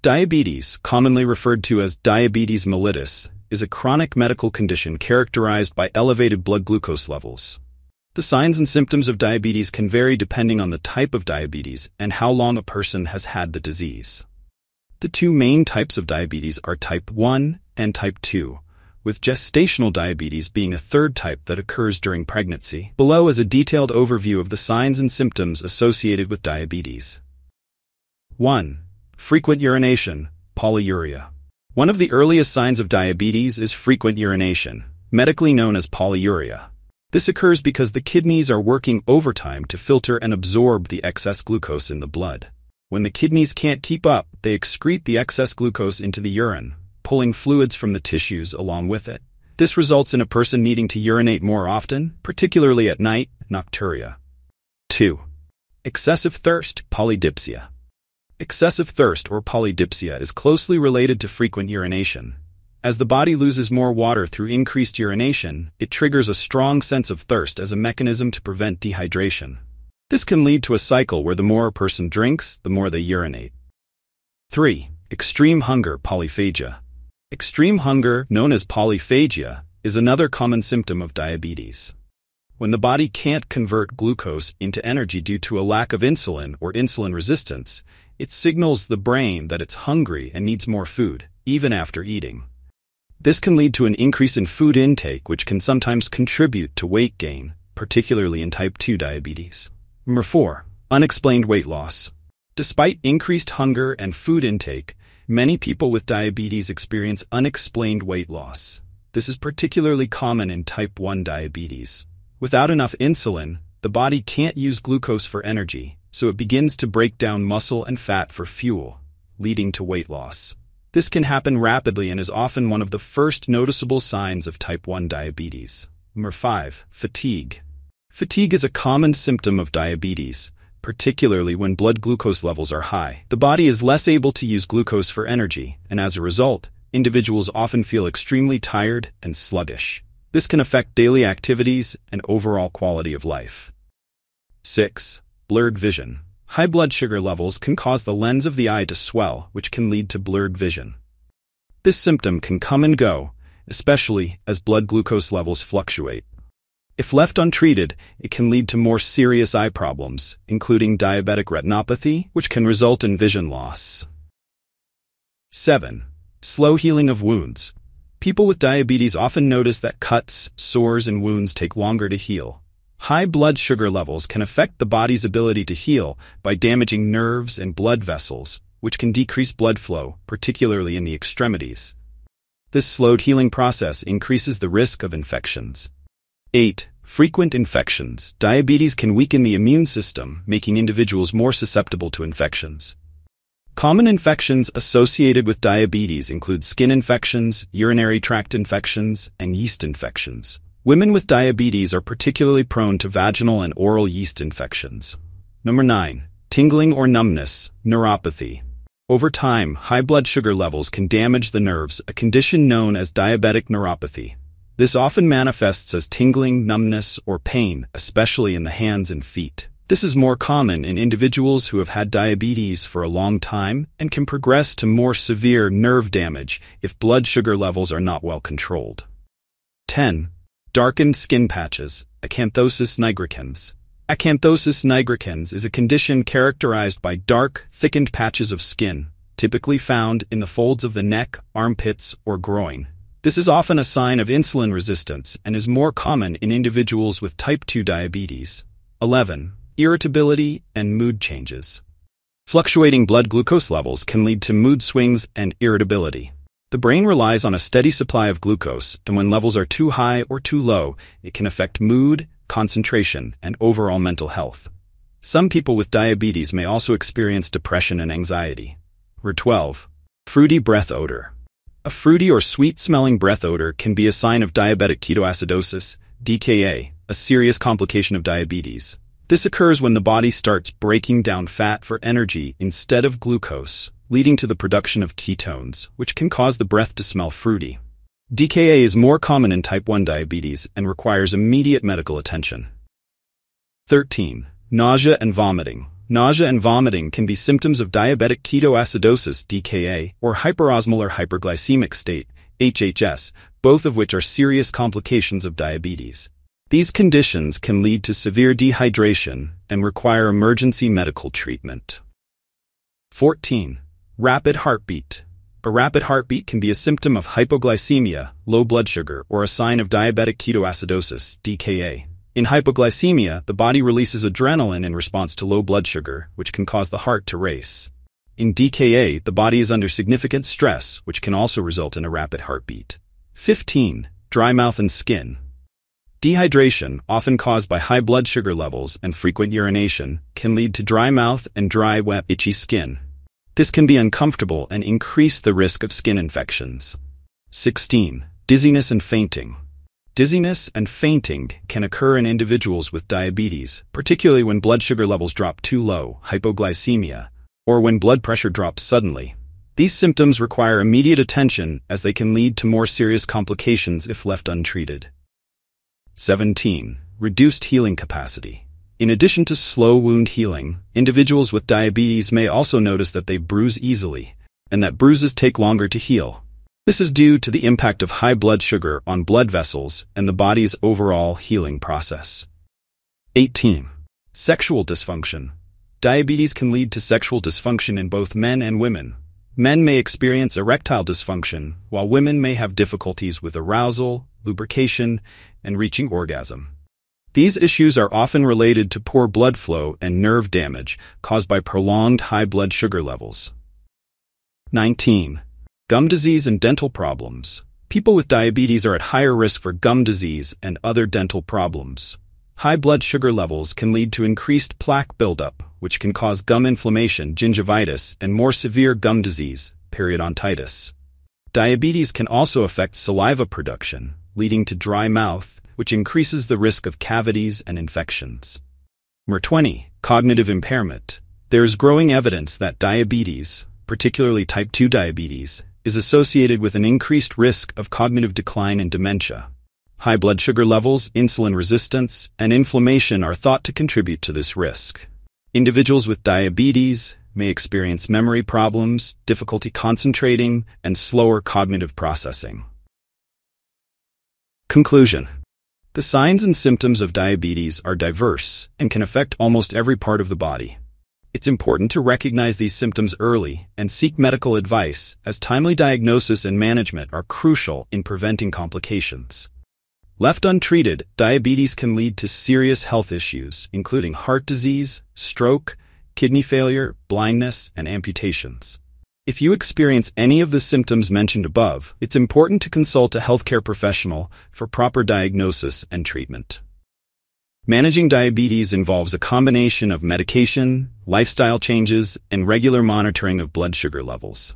Diabetes, commonly referred to as diabetes mellitus, is a chronic medical condition characterized by elevated blood glucose levels. The signs and symptoms of diabetes can vary depending on the type of diabetes and how long a person has had the disease. The two main types of diabetes are type 1 and type 2, with gestational diabetes being a third type that occurs during pregnancy. Below is a detailed overview of the signs and symptoms associated with diabetes. 1. Frequent urination, polyuria. One of the earliest signs of diabetes is frequent urination, medically known as polyuria. This occurs because the kidneys are working overtime to filter and absorb the excess glucose in the blood. When the kidneys can't keep up, they excrete the excess glucose into the urine, pulling fluids from the tissues along with it. This results in a person needing to urinate more often, particularly at night, nocturia. 2. Excessive thirst, polydipsia. Excessive thirst or polydipsia is closely related to frequent urination. As the body loses more water through increased urination, it triggers a strong sense of thirst as a mechanism to prevent dehydration. This can lead to a cycle where the more a person drinks, the more they urinate. 3. Extreme hunger, polyphagia. Extreme hunger, known as polyphagia, is another common symptom of diabetes. When the body can't convert glucose into energy due to a lack of insulin or insulin resistance, it signals the brain that it's hungry and needs more food, even after eating. This can lead to an increase in food intake, which can sometimes contribute to weight gain, particularly in type 2 diabetes. Number 4. Unexplained weight loss. Despite increased hunger and food intake, many people with diabetes experience unexplained weight loss. This is particularly common in type 1 diabetes. Without enough insulin, the body can't use glucose for energy, so it begins to break down muscle and fat for fuel, leading to weight loss. This can happen rapidly and is often one of the first noticeable signs of type 1 diabetes. Number 5. Fatigue. Fatigue is a common symptom of diabetes, particularly when blood glucose levels are high. The body is less able to use glucose for energy, and as a result, individuals often feel extremely tired and sluggish. This can affect daily activities and overall quality of life. 6. Blurred vision. High blood sugar levels can cause the lens of the eye to swell, which can lead to blurred vision. This symptom can come and go, especially as blood glucose levels fluctuate. If left untreated, it can lead to more serious eye problems, including diabetic retinopathy, which can result in vision loss. 7. Slow healing of wounds. People with diabetes often notice that cuts, sores, and wounds take longer to heal. High blood sugar levels can affect the body's ability to heal by damaging nerves and blood vessels, which can decrease blood flow, particularly in the extremities. This slowed healing process increases the risk of infections. 8. Frequent infections. Diabetes can weaken the immune system, making individuals more susceptible to infections. Common infections associated with diabetes include skin infections, urinary tract infections, and yeast infections. Women with diabetes are particularly prone to vaginal and oral yeast infections. Number 9. Tingling or numbness, neuropathy. Over time, high blood sugar levels can damage the nerves, a condition known as diabetic neuropathy. This often manifests as tingling, numbness, or pain, especially in the hands and feet. This is more common in individuals who have had diabetes for a long time and can progress to more severe nerve damage if blood sugar levels are not well controlled. 10. Darkened skin patches, Acanthosis nigricans. Acanthosis nigricans is a condition characterized by dark, thickened patches of skin, typically found in the folds of the neck, armpits, or groin. This is often a sign of insulin resistance and is more common in individuals with type 2 diabetes. 11. Irritability and mood changes. Fluctuating blood glucose levels can lead to mood swings and irritability. The brain relies on a steady supply of glucose, and when levels are too high or too low, it can affect mood, concentration, and overall mental health. Some people with diabetes may also experience depression and anxiety. Number 12. Fruity breath odor. A fruity or sweet-smelling breath odor can be a sign of diabetic ketoacidosis, DKA, a serious complication of diabetes. This occurs when the body starts breaking down fat for energy instead of glucose, leading to the production of ketones, which can cause the breath to smell fruity. DKA is more common in type 1 diabetes and requires immediate medical attention. 13. Nausea and vomiting. Nausea and vomiting can be symptoms of diabetic ketoacidosis (DKA) or hyperosmolar hyperglycemic state (HHS), both of which are serious complications of diabetes. These conditions can lead to severe dehydration and require emergency medical treatment. 14. Rapid heartbeat. A rapid heartbeat can be a symptom of hypoglycemia, low blood sugar, or a sign of diabetic ketoacidosis (DKA). In hypoglycemia, the body releases adrenaline in response to low blood sugar, which can cause the heart to race. In DKA, the body is under significant stress, which can also result in a rapid heartbeat. 15. Dry mouth and skin. Dehydration, often caused by high blood sugar levels and frequent urination, can lead to dry mouth and dry, wet, itchy skin. This can be uncomfortable and increase the risk of skin infections. 16. Dizziness and fainting. Dizziness and fainting can occur in individuals with diabetes, particularly when blood sugar levels drop too low, hypoglycemia, or when blood pressure drops suddenly. These symptoms require immediate attention as they can lead to more serious complications if left untreated. 17. Reduced healing capacity. In addition to slow wound healing, individuals with diabetes may also notice that they bruise easily, and that bruises take longer to heal. This is due to the impact of high blood sugar on blood vessels and the body's overall healing process. 18. Sexual dysfunction. Diabetes can lead to sexual dysfunction in both men and women. Men may experience erectile dysfunction, while women may have difficulties with arousal, lubrication, and reaching orgasm. These issues are often related to poor blood flow and nerve damage caused by prolonged high blood sugar levels. 19. Gum disease and dental problems. People with diabetes are at higher risk for gum disease and other dental problems. High blood sugar levels can lead to increased plaque buildup, which can cause gum inflammation, gingivitis, and more severe gum disease, periodontitis. Diabetes can also affect saliva production, leading to dry mouth, which increases the risk of cavities and infections. Number 20. Cognitive impairment. There is growing evidence that diabetes, particularly type 2 diabetes, is associated with an increased risk of cognitive decline and dementia. High blood sugar levels, insulin resistance, and inflammation are thought to contribute to this risk. Individuals with diabetes may experience memory problems, difficulty concentrating, and slower cognitive processing. Conclusion. The signs and symptoms of diabetes are diverse and can affect almost every part of the body. It's important to recognize these symptoms early and seek medical advice, as timely diagnosis and management are crucial in preventing complications. Left untreated, diabetes can lead to serious health issues, including heart disease, stroke, kidney failure, blindness, and amputations. If you experience any of the symptoms mentioned above, it's important to consult a healthcare professional for proper diagnosis and treatment. Managing diabetes involves a combination of medication, lifestyle changes, and regular monitoring of blood sugar levels.